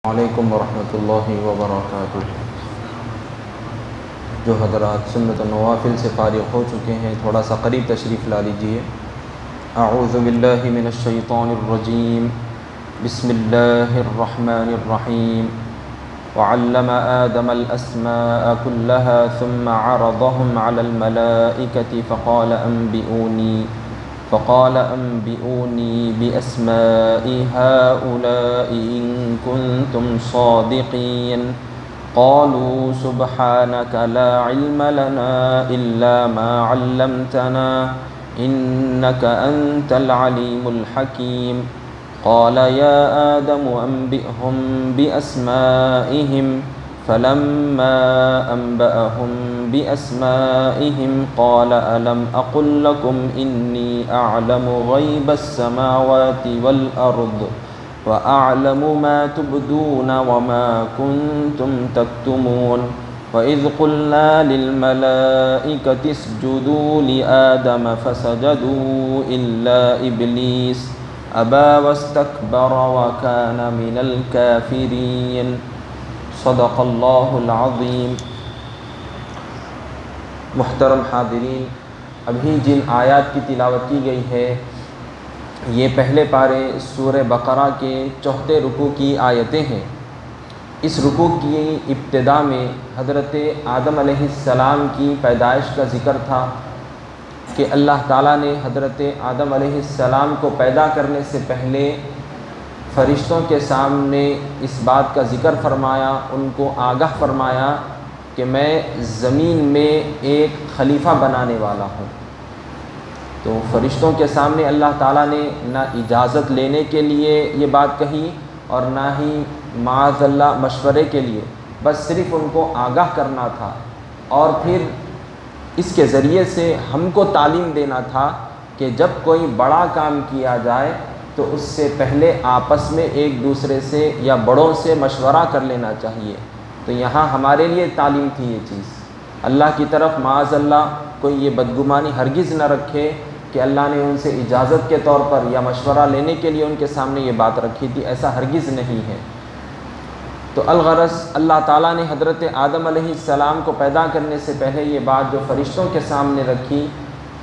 علیکم ورحمۃ اللہ وبرکاتہ۔ جو حضرات سنت و نوافل سے فارغ ہو چکے ہیں تھوڑا سا قریب تشریف لا لیجئے۔ اعوذ باللہ من الشیطان الرجیم، بسم اللہ الرحمن الرحیم۔ وعلم آدم الأسماء كلها ثم عرضهم على الملائكة فقال أنبئوني بأسماء هؤلاء إن كنتم صادقين قالوا سبحانك لا علم لنا إلا ما علمتنا إنك أنت العليم الحكيم قال يا آدم أنبئهم بأسمائهم فلما أنبأهم بأسمائهم قال ألم أقل لكم إني أعلم غيب السماوات والأرض وأعلم ما تبدون وما كنتم تكتمون وإذ قلنا للملائكة اسجدوا لآدم فسجدوا إلا إبليس أبى واستكبر وكان من الكافرين صدق اللہ العظیم۔ محترم حاضرین، ابھی جن آیات کی تلاوت کی گئی ہے یہ پہلے پارے سورہ بقرہ کے 4 رکوع کی آیتیں ہیں۔ اس رکوع کی ابتدا میں حضرت آدم علیہ السلام کی پیدائش کا ذکر تھا کہ اللہ تعالیٰ نے حضرت آدم علیہ السلام کو پیدا کرنے سے پہلے فرشتوں کے سامنے اس بات کا ذکر فرمایا، ان کو آگاہ فرمایا کہ میں زمین میں ایک خلیفہ بنانے والا ہوں۔ تو فرشتوں کے سامنے اللہ تعالیٰ نے نہ اجازت لینے کے لیے یہ بات کہی اور نہ ہی معاذ اللہ مشورے کے لیے، بس صرف ان کو آگاہ کرنا تھا اور پھر اس کے ذریعے سے ہم کو تعلیم دینا تھا کہ جب کوئی بڑا کام کیا جائے تو اس سے پہلے آپس میں ایک دوسرے سے یا بڑوں سے مشورہ کر لینا چاہیے۔ تو یہاں ہمارے لیے تعلیم تھی یہ چیز۔ اللہ کی طرف معاذ اللہ کوئی یہ بدگمانی ہرگز نہ رکھے کہ اللہ نے ان سے اجازت کے طور پر یا مشورہ لینے کے لیے ان کے سامنے یہ بات رکھی تھی، ایسا ہرگز نہیں ہے۔ تو الغرض اللہ تعالیٰ نے حضرت آدم علیہ السلام کو پیدا کرنے سے پہلے یہ بات جو فرشتوں کے سامنے رکھی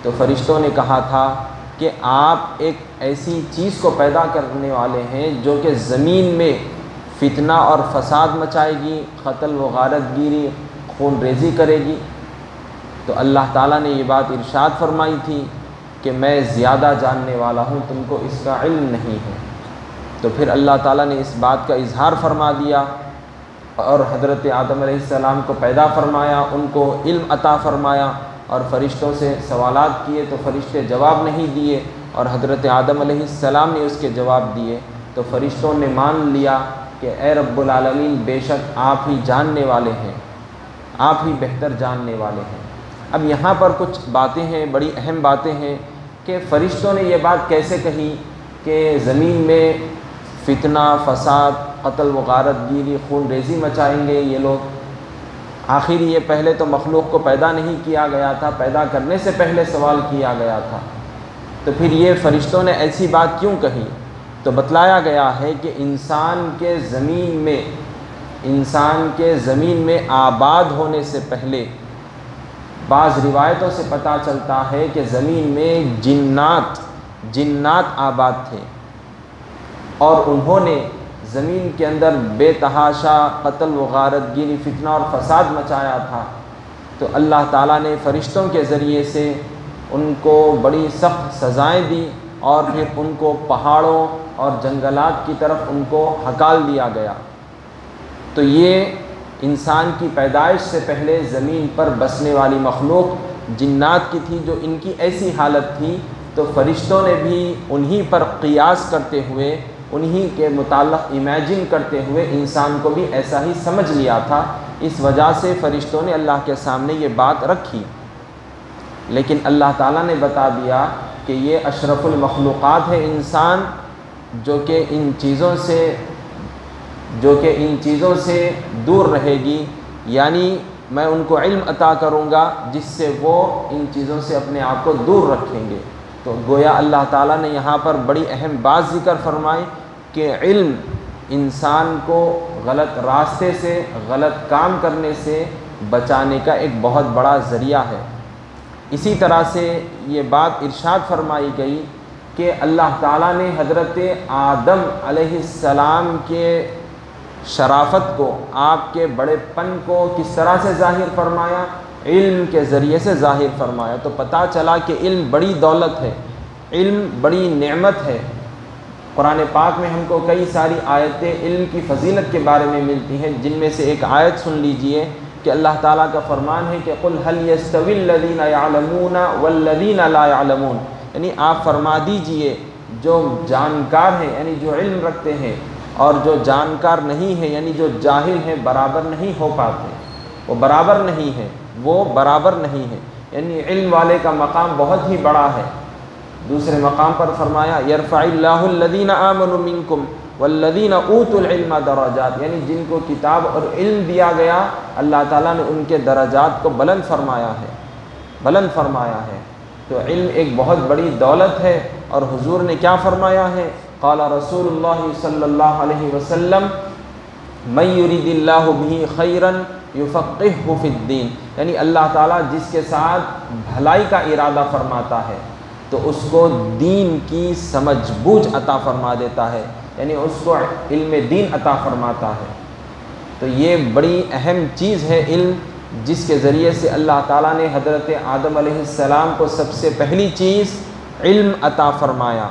تو فرشتوں نے کہا تھا کہ آپ ایک ایسی چیز کو پیدا کرنے والے ہیں جو کہ زمین میں فتنہ اور فساد مچائے گی، قتل و غارت گیری، خون ریزی کرے گی۔ تو اللہ تعالیٰ نے یہ بات ارشاد فرمائی تھی کہ میں زیادہ جاننے والا ہوں، تم کو اس کا علم نہیں ہے۔ تو پھر اللہ تعالیٰ نے اس بات کا اظہار فرما دیا اور حضرت آدم علیہ السلام کو پیدا فرمایا، ان کو علم عطا فرمایا اور فرشتوں سے سوالات کیے تو فرشتے جواب نہیں دیے اور حضرت آدم علیہ السلام نے اس کے جواب دیے۔ تو فرشتوں نے مان لیا کہ اے رب العالمین، بے شک آپ ہی جاننے والے ہیں، آپ ہی بہتر جاننے والے ہیں۔ اب یہاں پر کچھ باتیں ہیں، بڑی اہم باتیں ہیں کہ فرشتوں نے یہ بات کیسے کہی کہ زمین میں فتنہ، فساد، قتل و غارت گیری، خون ریزی مچائیں گے یہ لوگ۔ آخر یہ پہلے تو مخلوق کو پیدا نہیں کیا گیا تھا، پیدا کرنے سے پہلے سوال کیا گیا تھا، تو پھر یہ فرشتوں نے ایسی بات کیوں کہی؟ تو بتلایا گیا ہے کہ انسان کے زمین میں آباد ہونے سے پہلے بعض روایتوں سے پتہ چلتا ہے کہ زمین میں جنات آباد تھے اور انہوں نے زمین کے اندر بے تحاشا قتل و غارت گیری، فتنہ اور فساد مچایا تھا۔ تو اللہ تعالیٰ نے فرشتوں کے ذریعے سے ان کو بڑی سخت سزائیں دی اور پھر ان کو پہاڑوں اور جنگلات کی طرف ان کو ہکال دیا گیا۔ تو یہ انسان کی پیدائش سے پہلے زمین پر بسنے والی مخلوق جنات کی تھی، جو ان کی ایسی حالت تھی تو فرشتوں نے بھی انہی پر قیاس کرتے ہوئے، انہی کے متعلق امیجن کرتے ہوئے انسان کو بھی ایسا ہی سمجھ لیا تھا۔ اس وجہ سے فرشتوں نے اللہ کے سامنے یہ بات رکھی، لیکن اللہ تعالیٰ نے بتا دیا کہ یہ اشرف المخلوقات ہے انسان، جو کہ ان چیزوں سے دور رہے گی، یعنی میں ان کو علم عطا کروں گا جس سے وہ ان چیزوں سے اپنے آپ کو دور رکھیں گے۔ تو گویا اللہ تعالیٰ نے یہاں پر بڑی اہم بات ذکر فرمائی کہ علم انسان کو غلط راستے سے، غلط کام کرنے سے بچانے کا ایک بہت بڑا ذریعہ ہے۔ اسی طرح سے یہ بات ارشاد فرمائی گئی کہ اللہ تعالیٰ نے حضرت آدم علیہ السلام کے شرافت کو، آپ کے بڑے پن کو کس طرح سے ظاہر فرمایا؟ علم کے ذریعے سے ظاہر فرمایا۔ تو پتہ چلا کہ علم بڑی دولت ہے، علم بڑی نعمت ہے۔ قرآن پاک میں ہم کو کئی ساری آیتیں علم کی فضیلت کے بارے میں ملتی ہیں، جن میں سے ایک آیت سن لیجئے کہ اللہ تعالیٰ کا فرمان ہے کہ قُلْ هَلْ يَسْتَوِي الَّذِينَ يَعْلَمُونَ وَالَّذِينَ لَا يَعْلَمُونَ، یعنی آپ فرما دیجئے جو جانکار ہیں، یعنی جو علم رکھتے ہیں، اور جو جانکار نہیں ہیں، یعنی جو جاہل ہیں، برابر نہیں ہو پاتے، وہ برابر نہیں ہے، وہ برابر نہیں ہے۔ یعنی علم والے کا مقام بہت ہی بڑا ہے۔ دوسرے مقام پر فرمایا یرفع اللہ الذین آمنوا منکم والذین اوتوا العلم درجات، یعنی جن کو کتاب اور علم دیا گیا اللہ تعالیٰ نے ان کے درجات کو بلند فرمایا ہے، بلند فرمایا ہے۔ تو علم ایک بہت بڑی دولت ہے۔ اور حضور نے کیا فرمایا ہے؟ قال رسول اللہ صلی اللہ علیہ وسلم من یرید اللہ بہ خیرا یفقہہ فی الدین، یعنی اللہ تعالیٰ جس کے ساتھ بھلائی کا ارادہ فرماتا ہے تو اس کو دین کی سمجھ بوجھ عطا فرما دیتا ہے، یعنی اس کو علم دین عطا فرماتا ہے۔ تو یہ بڑی اہم چیز ہے علم، جس کے ذریعے سے اللہ تعالیٰ نے حضرت آدم علیہ السلام کو سب سے پہلی چیز علم عطا فرمایا،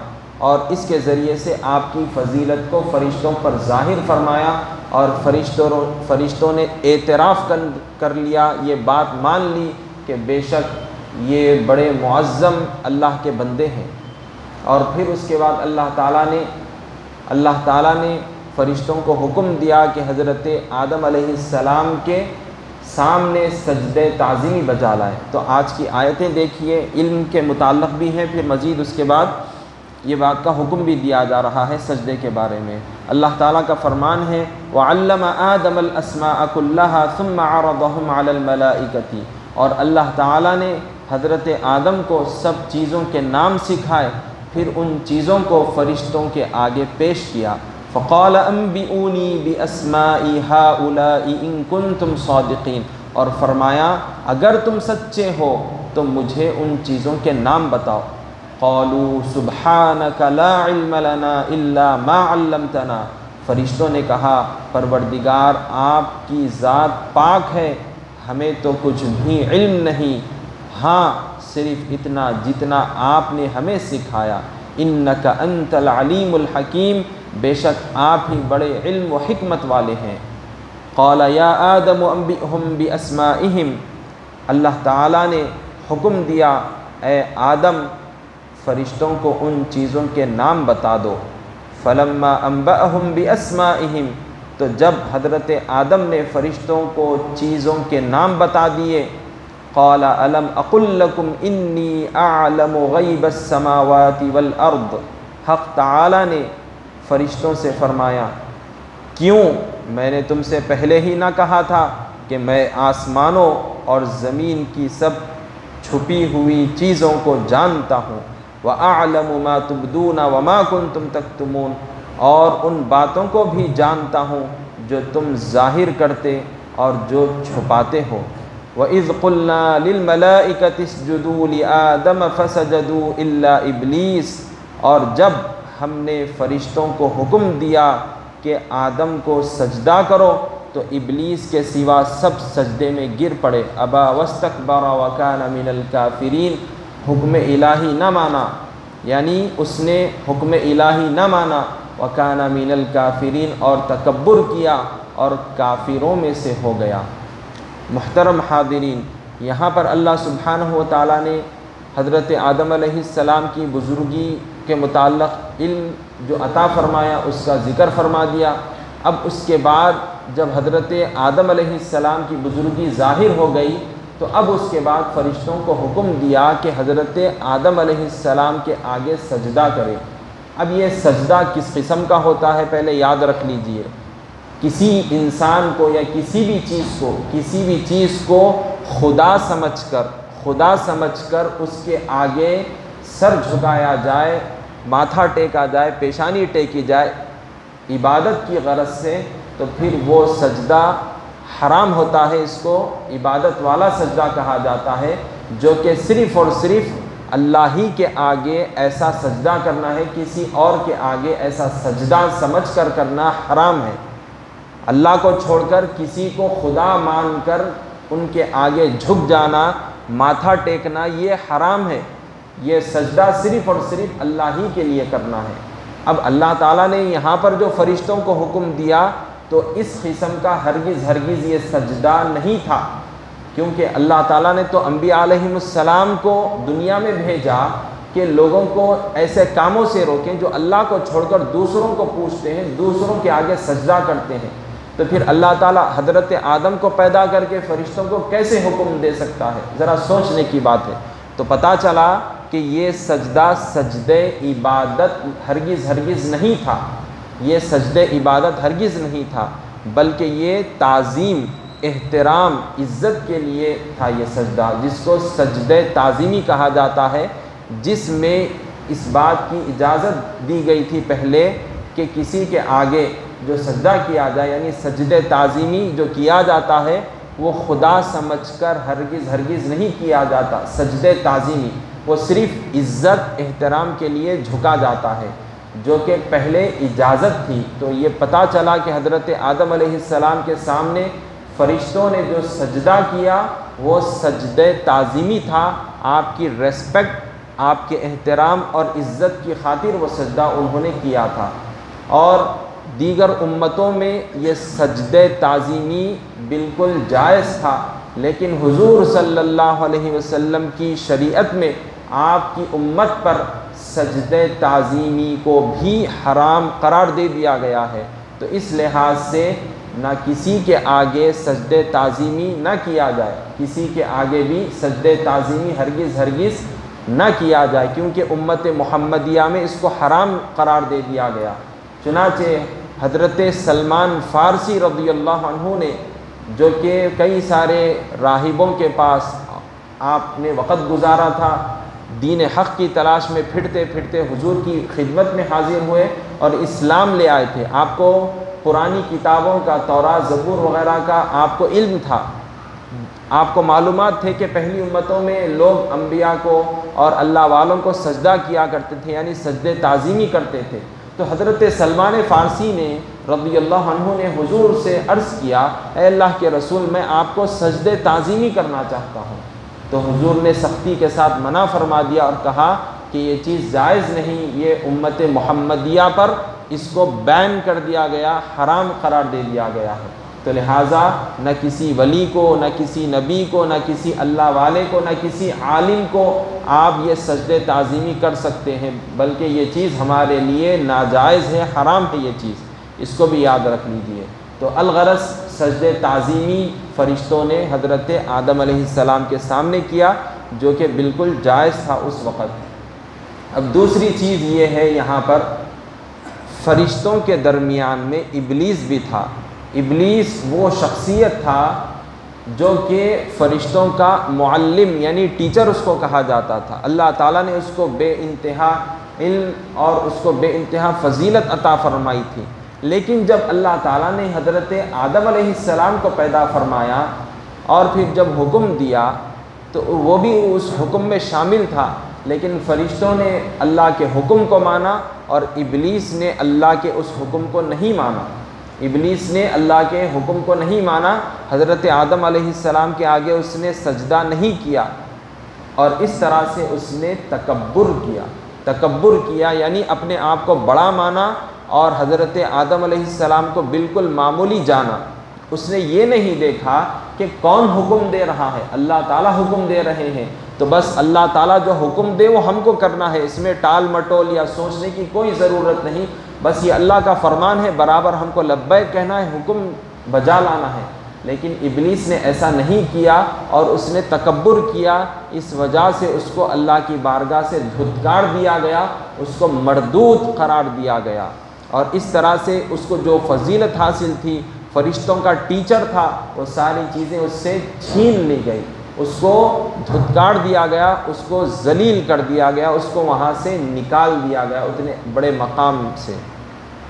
اور اس کے ذریعے سے آپ کی فضیلت کو فرشتوں پر ظاہر فرمایا، اور فرشتوں نے اعتراف کر لیا، یہ بات مان لی کہ بے شک یہ بڑے معظم اللہ کے بندے ہیں۔ اور پھر اس کے بعد اللہ تعالیٰ نے فرشتوں کو حکم دیا کہ حضرت آدم علیہ السلام کے سامنے سجدہ تعظیمی بجا لائیں۔ تو آج کی آیتیں دیکھیے، علم کے متعلق بھی ہیں، پھر مزید اس کے بعد یہ بات کا حکم بھی دیا جا رہا ہے سجدے کے بارے میں۔ اللہ تعالیٰ کا فرمان ہے وَعَلَّمَ آدَمَ الْأَسْمَاءَ كُلَّهَا ثُمَّ عَرَضَهُمْ عَلَى الْمَلَائِكَةِ، اور اللہ تعالیٰ نے حضرت آدم کو سب چیزوں کے نام سکھائے، پھر ان چیزوں کو فرشتوں کے آگے پیش کیا۔ فَقَالَ أَنبِئُونِي بِأَسْمَاءِ هَؤُلَاءِ إِن كُنتُمْ صَادِقِينَ، اور فرمایا اگر تم سچے ہو تو مجھے ان چیزوں کے نام بتاؤ۔ قَالُوا سُبْحَانَكَ لَا عِلْمَ لَنَا إِلَّا مَا عَلَّمْتَنَا، فرشتوں نے کہا پروردگار آپ کی ذات پاک ہے، ہمیں تو کچھ بھی علم نہیں، ہاں صرف اتنا جتنا آپ نے ہمیں سکھایا۔ انک انت العلیم الحکیم، بے شک آپ ہی بڑے علم و حکمت والے ہیں۔ قال یا آدم انبئہم باسمائہم، اللہ تعالیٰ نے حکم دیا اے آدم فرشتوں کو ان چیزوں کے نام بتا دو۔ فلما انبأہم باسمائہم، تو جب حضرت آدم نے فرشتوں کو چیزوں کے نام بتا دیے، قال الم اقل لکم انی اعلم غیب السماوات والارض، حق تعالی نے فرشتوں سے فرمایا کیوں میں نے تم سے پہلے ہی نہ کہا تھا کہ میں آسمانوں اور زمین کی سب چھپی ہوئی چیزوں کو جانتا ہوں، وَأَعْلَمُ مَا تُبْدُونَ وَمَا كُنْتُمْ تَكْتُمُونَ، اور ان باتوں کو بھی جانتا ہوں جو تم ظاہر کرتے اور جو چھپاتے ہو۔ وَإِذْ قُلْنَا لِلْمَلَائِكَةِ اسْجُدُوا لِآدَمَ فَسَجَدُوا إِلَّا إِبْلِيسَ، اور جب ہم نے فرشتوں کو حکم دیا کہ آدم کو سجدہ کرو تو ابلیس کے سوا سب سجدے میں گر پڑے۔ ابا واستکبر وکان من الکافرین، حکم الہی نہ مانا، یعنی اس نے حکم الہی نہ مانا، وکان من الکافرین، اور تکبر کیا اور کافروں میں سے ہو گیا۔ محترم حاضرین، یہاں پر اللہ سبحانہ و تعالیٰ نے حضرت آدم علیہ السلام کی بزرگی کے متعلق علم جو عطا فرمایا اس کا ذکر فرما دیا۔ اب اس کے بعد جب حضرت آدم علیہ السلام کی بزرگی ظاہر ہو گئی تو اب اس کے بعد فرشتوں کو حکم دیا کہ حضرت آدم علیہ السلام کے آگے سجدہ کرے۔ اب یہ سجدہ کس قسم کا ہوتا ہے پہلے یاد رکھ لیجئے۔ کسی انسان کو یا کسی بھی چیز کو خدا سمجھ کر اس کے آگے سر جھکایا جائے، ماتھا ٹیکا جائے، پیشانی ٹیکی جائے، عبادت کی غرض سے، تو پھر وہ سجدہ حرام ہوتا ہے، اس کو عبادت والا سجدہ کہا جاتا ہے، جو کہ صرف اور صرف اللہ ہی کے آگے ایسا سجدہ کرنا ہے، کسی اور کے آگے ایسا سجدہ سمجھ کر کرنا حرام ہے۔ اللہ کو چھوڑ کر کسی کو خدا مان کر ان کے آگے جھک جانا، ماتھا ٹیکنا، یہ حرام ہے۔ یہ سجدہ صرف اور صرف اللہ ہی کے لیے کرنا ہے۔ اب اللہ تعالیٰ نے یہاں پر جو فرشتوں کو حکم دیا تو اس قسم کا ہرگز یہ سجدہ نہیں تھا، کیونکہ اللہ تعالیٰ نے تو انبیاء علیہم السلام کو دنیا میں بھیجا کہ لوگوں کو ایسے کاموں سے روکیں جو اللہ کو چھوڑ کر دوسروں کو پوچھتے ہیں، دوسروں کے آگے سجدہ کرتے ہیں۔ تو پھر اللہ تعالیٰ حضرت آدم کو پیدا کر کے فرشتوں کو کیسے حکم دے سکتا ہے؟ ذرا سوچنے کی بات ہے۔ تو پتہ چلا کہ یہ سجدہ سجدہ عبادت ہرگز نہیں تھا، یہ سجدہ عبادت ہرگز نہیں تھا، بلکہ یہ تعظیم، احترام، عزت کے لیے تھا یہ سجدہ، جس کو سجدہ تعظیمی کہا جاتا ہے، جس میں اس بات کی اجازت دی گئی تھی پہلے کہ کسی کے آگے جو سجدہ کیا جائے، یعنی سجدہ تعظیمی جو کیا جاتا ہے وہ خدا سمجھ کر ہرگز نہیں کیا جاتا۔ سجدہ تعظیمی وہ صرف عزت احترام کے لیے جھکا جاتا ہے، جو کہ پہلے اجازت تھی۔ تو یہ پتہ چلا کہ حضرت آدم علیہ السلام کے سامنے فرشتوں نے جو سجدہ کیا وہ سجدہ تعظیمی تھا، آپ کی ریسپیکٹ، آپ کے احترام اور عزت کی خاطر وہ سجدہ انہوں نے کیا تھا۔ اور دیگر امتوں میں یہ سجدہ تعظیمی بالکل جائز تھا، لیکن حضور صلی اللہ علیہ وسلم کی شریعت میں آپ کی امت پر سجدہ تعظیمی کو بھی حرام قرار دے دیا گیا ہے۔ تو اس لحاظ سے نہ کسی کے آگے سجدہ تعظیمی نہ کیا جائے، کسی کے آگے بھی سجدہ تعظیمی ہرگز نہ کیا جائے، کیونکہ امت محمدیہ میں اس کو حرام قرار دے دیا گیا۔ چنانچہ حضرت سلمان فارسی رضی اللہ عنہ نے، جو کہ کئی سارے راہبوں کے پاس آپ نے وقت گزارا تھا، دین حق کی تلاش میں پھرتے پھرتے حضور کی خدمت میں حاضر ہوئے اور اسلام لے آئے تھے۔ آپ کو پرانی کتابوں کا، تورات، زبور وغیرہ کا آپ کو علم تھا، آپ کو معلومات تھے کہ پہلی امتوں میں لوگ انبیاء کو اور اللہ والوں کو سجدہ کیا کرتے تھے، یعنی سجدہ تعظیمی کرتے تھے۔ تو حضرت سلمان فارسی نے رضی اللہ عنہ نے حضور سے عرض کیا، اے اللہ کے رسول، میں آپ کو سجدہ تعظیمی کرنا چاہتا ہوں۔ تو حضور نے سختی کے ساتھ منع فرما دیا اور کہا کہ یہ چیز جائز نہیں، یہ امت محمدیہ پر اس کو بین کر دیا گیا، حرام قرار دے دیا گیا ہے۔ تو لہٰذا نہ کسی ولی کو، نہ کسی نبی کو، نہ کسی اللہ والے کو، نہ کسی عالم کو آپ یہ سجدہ تعظیمی کر سکتے ہیں، بلکہ یہ چیز ہمارے لیے ناجائز ہے، حرام ہے یہ چیز، اس کو بھی یاد رکھ لیجیے۔ تو الغرض سجدہ تعظیمی فرشتوں نے حضرت آدم علیہ السلام کے سامنے کیا، جو کہ بالکل جائز تھا اس وقت۔ اب دوسری چیز یہ ہے، یہاں پر فرشتوں کے درمیان میں ابلیس بھی تھا۔ ابلیس وہ شخصیت تھا جو کہ فرشتوں کا معلم یعنی ٹیچر اس کو کہا جاتا تھا۔ اللہ تعالیٰ نے اس کو بے انتہا علم اور اس کو بے انتہا فضیلت عطا فرمائی تھی، لیکن جب اللہ تعالیٰ نے حضرت آدم علیہ السلام کو پیدا فرمایا اور پھر جب حکم دیا تو وہ بھی اس حکم میں شامل تھا، لیکن فرشتوں نے اللہ کے حکم کو مانا اور ابلیس نے اللہ کے اس حکم کو نہیں مانا۔ ابلیس نے اللہ کے حکم کو نہیں مانا، حضرت آدم علیہ السلام کے آگے اس نے سجدہ نہیں کیا، اور اس طرح سے اس نے تکبر کیا یعنی اپنے آپ کو بڑا مانا اور حضرت آدم علیہ السلام کو بالکل معمولی جانا۔ اس نے یہ نہیں دیکھا کہ کون حکم دے رہا ہے، اللہ تعالیٰ حکم دے رہے ہیں، تو بس اللہ تعالیٰ جو حکم دے وہ ہم کو کرنا ہے، اس میں ٹال مٹول یا سوچنے کی کوئی ضرورت نہیں، بس یہ اللہ کا فرمان ہے، برابر ہم کو لبیک کہنا ہے، حکم بجا لانا ہے۔ لیکن ابلیس نے ایسا نہیں کیا اور اس نے تکبر کیا، اس وجہ سے اس کو اللہ کی بارگاہ سے دھتکار دیا گیا، اس کو مردود قرار دیا گیا، اور اس طرح سے اس کو جو فضیلت حاصل تھی، فرشتوں کا ٹیچر تھا، وہ ساری چیزیں اس سے چھین لی گئی، اس کو دھتکار دیا گیا، اس کو ذلیل کر دیا گیا، اس کو وہاں سے نکال دیا گیا اتنے بڑے مقام سے۔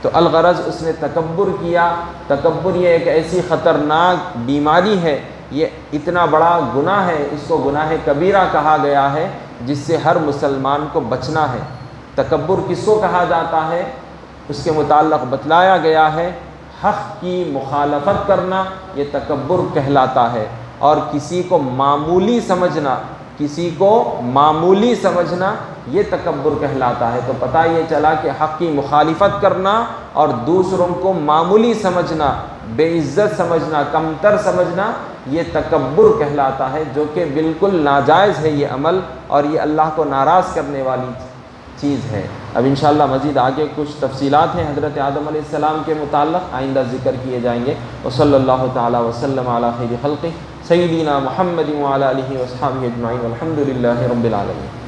تو الغرض اس نے تکبر کیا۔ تکبر یہ ایک ایسی خطرناک بیماری ہے، یہ اتنا بڑا گناہ ہے، اس کو گناہ کبیرہ کہا گیا ہے، جس سے ہر مسلمان کو بچنا ہے۔ تکبر کس کو کہا جاتا ہے؟ اس کے متعلق بتلایا گیا ہے، حق کی مخالفت کرنا یہ تکبر کہلاتا ہے، اور کسی کو معمولی سمجھنا یہ تکبر کہلاتا ہے۔ تو پتہ یہ چلا کہ حق کی مخالفت کرنا اور دوسروں کو معمولی سمجھنا، بے عزت سمجھنا، کمتر سمجھنا یہ تکبر کہلاتا ہے، جو کہ بالکل ناجائز ہے یہ عمل، اور یہ اللہ کو ناراض کرنے والی چیز ہے۔ اب انشاءاللہ مزید آگے کچھ تفصیلات ہیں حضرت آدم علیہ السلام کے متعلق، آئندہ ذکر کیے جائیں گے۔ وصلی اللہ تعالی وسلم علی خیر خلقہ سیدنا محمد وعلی آلہ وصحبہ اجمعین والحمد للہ رب العالمین۔